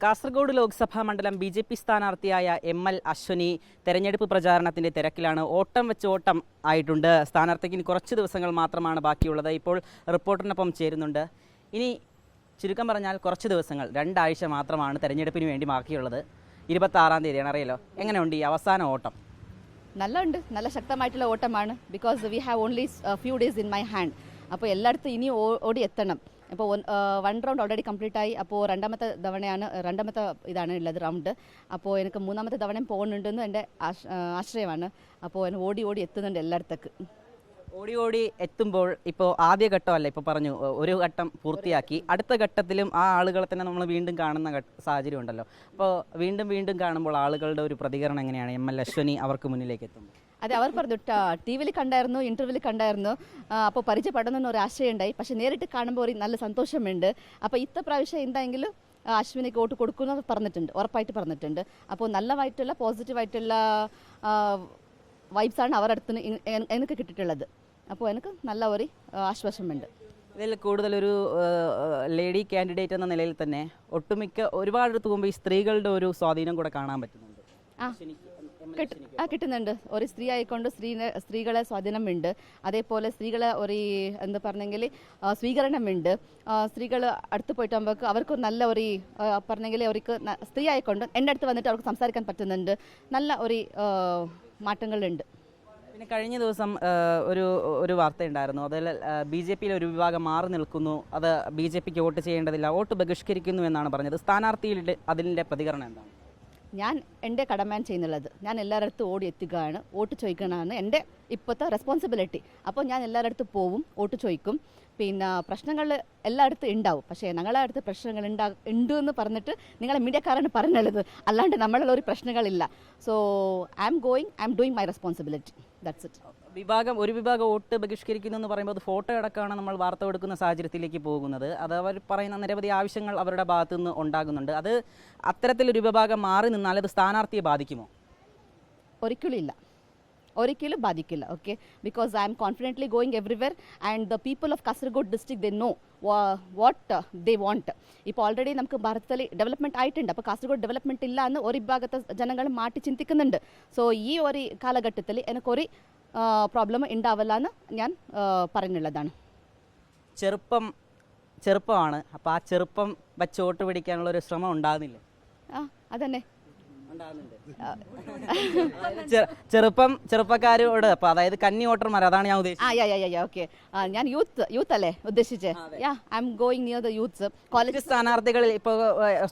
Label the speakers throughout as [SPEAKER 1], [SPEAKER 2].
[SPEAKER 1] കാസർഗോഡ് ലോക്സഭാ മണ്ഡലം BJP. സ്ഥാനാർത്ഥിയായ ML. Ashwini തെരഞ്ഞെടുപ്പ് പ്രചാരണത്തിൻ്റെ തിരക്കിലാണ്. ഓട്ടം വെച്ച് ഓട്ടം ആയിട്ടുണ്ട്. സ്ഥാനാർത്ഥിക്ക് ഇനി കുറച്ച് ദിവസങ്ങൾ മാത്രമാണ് ബാക്കിയുള്ളത്. ഇപ്പോൾ റിപ്പോർട്ടറിനൊപ്പം ചേരുന്നുണ്ട്. ഇനി ചുരുക്കം പറഞ്ഞാൽ കുറച്ച് ദിവസങ്ങൾ, 2 ആഴ്ച മാത്രമാണ് തെരഞ്ഞെടുപ്പിന് വേണ്ടി ബാക്കിയുള്ളത്. 26-ാം തീയതിയാണ്, അറിയാലോ. എങ്ങനെയുണ്ട് ഈ അവസാന ഓട്ടം?
[SPEAKER 2] നല്ല ശക്തമായിട്ടുള്ള ഓട്ടമാണ്. Because we have only few days in my hand. അപ്പോൾ എല്ലായിടത്തും ഇനി ഓടി എത്തണം. അപ്പോൾ 1 റൗണ്ട് ഓൾറെഡി കംപ്ലീറ്റ് ആയി. അപ്പോൾ രണ്ടാമത്തെ ഇതാണ് ഉള്ളത് റൗണ്ട്. അപ്പോൾ എനിക്ക് 3ാമത്തെ തവണയും പോകുന്നുണ്ടെന്ന് എൻ്റെ ആശ്രയമാണ്. അപ്പോൾ എനിക്ക് ഓടി എത്തുന്നുണ്ട് എല്ലായിടത്തേക്ക്.
[SPEAKER 1] ഓടി എത്തുമ്പോൾ ഇപ്പോൾ ആദ്യ ഘട്ടമല്ല, ഇപ്പോൾ പറഞ്ഞു ഒരു ഘട്ടം പൂർത്തിയാക്കി. അടുത്ത ഘട്ടത്തിലും ആ ആളുകളെ തന്നെ നമ്മൾ വീണ്ടും കാണുന്ന സാഹചര്യം ഉണ്ടല്ലോ. അപ്പോൾ വീണ്ടും കാണുമ്പോൾ ആളുകളുടെ ഒരു പ്രതികരണം എങ്ങനെയാണ് എം.എൽ. അശ്വനി അവർക്ക് മുന്നിലേക്ക് എത്തുമ്പോൾ?
[SPEAKER 2] അതെ, അവർ പറഞ്ഞു TV-ൽ കണ്ടായിരുന്നു, ഇന്റർവ്യൂവിൽ കണ്ടായിരുന്നു. അപ്പോൾ പരിചയപ്പെടണമെന്ന് ഒരു ആശയമുണ്ടായി. പക്ഷെ നേരിട്ട് കാണുമ്പോൾ ഒരു നല്ല സന്തോഷമുണ്ട്. അപ്പോൾ പ്രാവശ്യം എന്തായെങ്കിലും അശ്വിനിക്ക് വോട്ട് കൊടുക്കുമെന്ന് പറഞ്ഞിട്ടുണ്ട്, ഉറപ്പായിട്ട് പറഞ്ഞിട്ടുണ്ട്. അപ്പോൾ നല്ലതായിട്ടുള്ള പോസിറ്റീവായിട്ടുള്ള വൈബ്സാണ് അവരുടെ അടുത്ത് എനിക്ക് കിട്ടിയിട്ടുള്ളത്. അപ്പോൾ എനിക്ക് നല്ല ഒരു ആശ്വാസമുണ്ട്.
[SPEAKER 1] ഇതിൽ കൂടുതലൊരു ലേഡി കാൻഡിഡേറ്റ് എന്ന നിലയിൽ തന്നെ ഒട്ടുമിക്ക ഒരുപാട് പോകുമ്പോൾ ഈ സ്ത്രീകളുടെ ഒരു സ്വാധീനം കൂടെ കാണാൻ പറ്റുന്നുണ്ട്.
[SPEAKER 2] കിട്ടുന്നുണ്ട്. ഒരു സ്ത്രീ ആയിക്കൊണ്ട് സ്ത്രീകളെ സ്വാധീനമുണ്ട്. അതേപോലെ സ്ത്രീകളെ ഒരു എന്താ പറഞ്ഞെങ്കിൽ സ്വീകരണമുണ്ട്. സ്ത്രീകൾ അടുത്ത് പോയിട്ടാകുമ്പോൾ അവർക്ക് നല്ല ഒരു പറഞ്ഞെങ്കിൽ അവർക്ക് സ്ത്രീ ആയിക്കൊണ്ട് എൻ്റെ അടുത്ത് വന്നിട്ട് അവർക്ക് സംസാരിക്കാൻ പറ്റുന്നുണ്ട്. നല്ല ഒരു മാറ്റങ്ങളുണ്ട്.
[SPEAKER 1] പിന്നെ കഴിഞ്ഞ ദിവസം ഒരു വാർത്തയുണ്ടായിരുന്നു. അതിൽ ബി.ജെ.പിയിലെ ഒരു വിഭാഗം മാറി നിൽക്കുന്നു, അത് ബി.ജെ.പിക്ക് വോട്ട് ചെയ്യേണ്ടതില്ല, വോട്ട് ബഹിഷ്കരിക്കുന്നു എന്നാണ് പറഞ്ഞത്. സ്ഥാനാർത്ഥിയുടെ അതിൻ്റെ പ്രതികരണം എന്താണ്?
[SPEAKER 2] ഞാൻ എൻ്റെ കടമയാണ് ചെയ്യുന്നുള്ളത്. ഞാൻ എല്ലാവരുടെ ഓടി എത്തുകയാണ്, വോട്ട് ചോദിക്കണമെന്ന് എൻ്റെ ഇപ്പോഴത്തെ റെസ്പോൺസിബിലിറ്റി. അപ്പോൾ ഞാൻ എല്ലാവരുടെ പോവും, വോട്ട് ചോദിക്കും. പിന്നെ പ്രശ്നങ്ങൾ എല്ലായിടത്തും ഉണ്ടാവും. പക്ഷേ ഞങ്ങളുടെ അടുത്ത് പ്രശ്നങ്ങൾ ഉണ്ട് എന്ന് പറഞ്ഞിട്ട് നിങ്ങളെ മീഡിയക്കാരാണ് പറഞ്ഞുള്ളത്. അല്ലാണ്ട് നമ്മളുള്ള ഒരു പ്രശ്നങ്ങളില്ല. So I am doing my responsibility. That's it.
[SPEAKER 1] ഒരു വിഭാഗം വോട്ട് ബഹിഷ്കരിക്കുന്നു എന്ന് പറയുമ്പോൾ അത് ഫോട്ടോ അടക്കമാണ് നമ്മൾ വാർത്ത കൊടുക്കുന്ന സാഹചര്യത്തിലേക്ക് പോകുന്നത്. അത് അവർ പറയുന്ന നിരവധി ആവശ്യങ്ങൾ അവരുടെ ഭാഗത്തു നിന്ന് ഉണ്ടാകുന്നുണ്ട്. അത് അത്തരത്തിലൊരു വിഭാഗം മാറി നിന്നാൽ അത് സ്ഥാനാർത്ഥിയെ ബാധിക്കുമോ?
[SPEAKER 2] ഒരിക്കലും ബാധിക്കില്ല. Okay, because I M confidently going everywhere and the people of Kasaragod district they know what they want. ഇപ്പോൾ ഓൾറെഡി നമുക്ക് ഭാരതത്തിൽ ഡെവലപ്മെൻറ്റ് ആയിട്ടുണ്ട്. അപ്പോൾ കാസർഗോഡ് ഡെവലപ്മെൻറ്റ് ഇല്ല എന്ന് ഒരു വിഭാഗത്തെ ജനങ്ങൾ മാറ്റി ചിന്തിക്കുന്നുണ്ട്. സോ ഈ ഒരു കാലഘട്ടത്തിൽ എനിക്കൊരു പ്രോബ്ലം ഉണ്ടാവില്ല എന്ന് ഞാൻ പറയുന്നുള്ളതാണ്.
[SPEAKER 1] ചെറുപ്പമാണ്. അപ്പോൾ ആ ചെറുപ്പം വച്ച് വോട്ട് പിടിക്കാനുള്ള ഒരു ശ്രമം ഉണ്ടാകുന്നില്ല?
[SPEAKER 2] അതന്നെ
[SPEAKER 1] ചെറുപ്പക്കാരോട്, അപ്പൊ അതായത് കന്നി വോട്ടർമാർ, അതാണ് ഞാൻ ഉദ്ദേശിച്ചത്.
[SPEAKER 2] ഓക്കെ, ഞാൻ യൂത്ത് അല്ലേ ഉദ്ദേശിച്ചത്. I am going near the youths.
[SPEAKER 1] College സ്ഥാനാർത്ഥികളിൽ ഇപ്പോൾ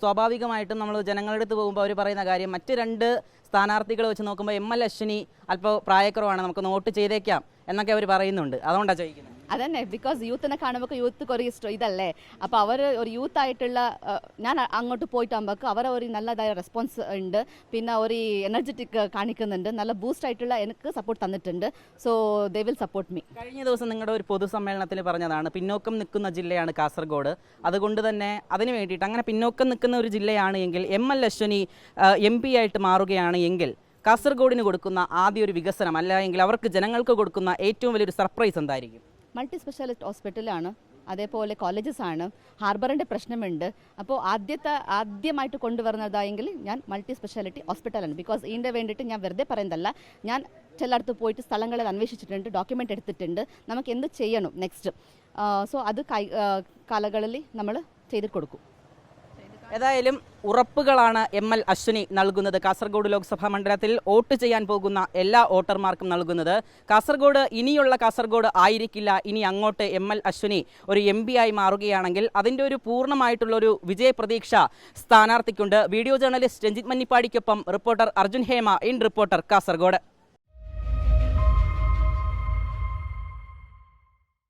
[SPEAKER 1] സ്വാഭാവികമായിട്ടും നമ്മൾ ജനങ്ങളുടെ അടുത്ത് പോകുമ്പോൾ അവർ പറയുന്ന കാര്യം, മറ്റ് 2 സ്ഥാനാർത്ഥികൾ വെച്ച് നോക്കുമ്പോൾ എം.എൽ. അശ്വനി അല്പം പ്രായക്കുറവാണ്, നമുക്ക് വോട്ട് ചെയ്തേക്കാം എന്നൊക്കെ അവർ പറയുന്നുണ്ട്. അതുകൊണ്ടാണ് ചോദിക്കുന്നത്.
[SPEAKER 2] അതന്നെ, ബിക്കോസ് യൂത്തിനെ കാണുമ്പോൾ യൂത്ത് കുറേ ഇഷ്ടം ഇതല്ലേ. അപ്പോൾ അവർ ഒരു യൂത്ത് ആയിട്ടുള്ള ഞാൻ അങ്ങോട്ട് പോയിട്ടാകുമ്പോൾ അവർ ഒരു നല്ലതായ റെസ്പോൺസ് ഉണ്ട്. പിന്നെ ഒരു എനർജറ്റിക് കാണിക്കുന്നുണ്ട്, നല്ല ബൂസ്റ്റ് ആയിട്ടുള്ള എനിക്ക് സപ്പോർട്ട് തന്നിട്ടുണ്ട്. So they will support me.
[SPEAKER 1] കഴിഞ്ഞ ദിവസം നിങ്ങളുടെ ഒരു പൊതുസമ്മേളനത്തിൽ പറഞ്ഞതാണ്, പിന്നോക്കം നിൽക്കുന്ന ജില്ലയാണ് കാസർഗോഡ്. അതുകൊണ്ട് തന്നെ അതിന് വേണ്ടിയിട്ട്, അങ്ങനെ പിന്നോക്കം നിൽക്കുന്ന ഒരു ജില്ലയാണ് എങ്കിൽ എം.എൽ. അശ്വനി MP ആയിട്ട് മാറുകയാണ് എങ്കിൽ കാസർഗോഡിന് കൊടുക്കുന്ന ആദ്യ ഒരു വികസനം, അല്ല എങ്കിൽ അവർക്ക് ജനങ്ങൾക്ക് കൊടുക്കുന്ന ഏറ്റവും വലിയൊരു സർപ്രൈസ് എന്തായിരിക്കും?
[SPEAKER 2] മൾട്ടി സ്പെഷ്യാലിറ്റി ഹോസ്പിറ്റലാണ്, അതേപോലെ കോളേജസ് ആണ്, ഹാർബറിൻ്റെ പ്രശ്നമുണ്ട്. അപ്പോൾ ആദ്യമായിട്ട് കൊണ്ടുവരുന്നതായെങ്കിൽ ഞാൻ മൾട്ടി സ്പെഷ്യാലിറ്റി ഹോസ്പിറ്റലാണ്. ബിക്കോസ് ഇതിൻ്റെ വേണ്ടിയിട്ട് ഞാൻ വെറുതെ പറയുന്നതല്ല, ഞാൻ ചിലയിടത്ത് പോയിട്ട് സ്ഥലങ്ങളെ അന്വേഷിച്ചിട്ടുണ്ട്, ഡോക്യുമെൻ്റ് എടുത്തിട്ടുണ്ട്, നമുക്ക് എന്ത് ചെയ്യണം നെക്സ്റ്റ്. സോ അത് കാലങ്ങളിൽ നമ്മൾ ചെയ്ത് കൊടുക്കും.
[SPEAKER 1] ഏതായാലും ഉറപ്പുകളാണ് എം.എൽ. അശ്വനി നൽകുന്നത്. കാസർഗോഡ് ലോക്സഭാ മണ്ഡലത്തിൽ വോട്ട് ചെയ്യാൻ പോകുന്ന എല്ലാ വോട്ടർമാർക്കും നൽകുന്നത്. ഇനിയുള്ള കാസർഗോഡ് ആയിരിക്കില്ല. ഇനി അങ്ങോട്ട് എം.എൽ. അശ്വനി ഒരു MP ആയി മാറുകയാണെങ്കിൽ അതിൻ്റെ ഒരു പൂർണ്ണമായിട്ടുള്ളൊരു വിജയപ്രതീക്ഷ സ്ഥാനാർത്ഥിക്കുണ്ട്. വീഡിയോ ജേർണലിസ്റ്റ് രഞ്ജിത്ത് മന്നിപ്പാടിക്കൊപ്പം reporter Arjun Hema, in reporter, Kasaragod.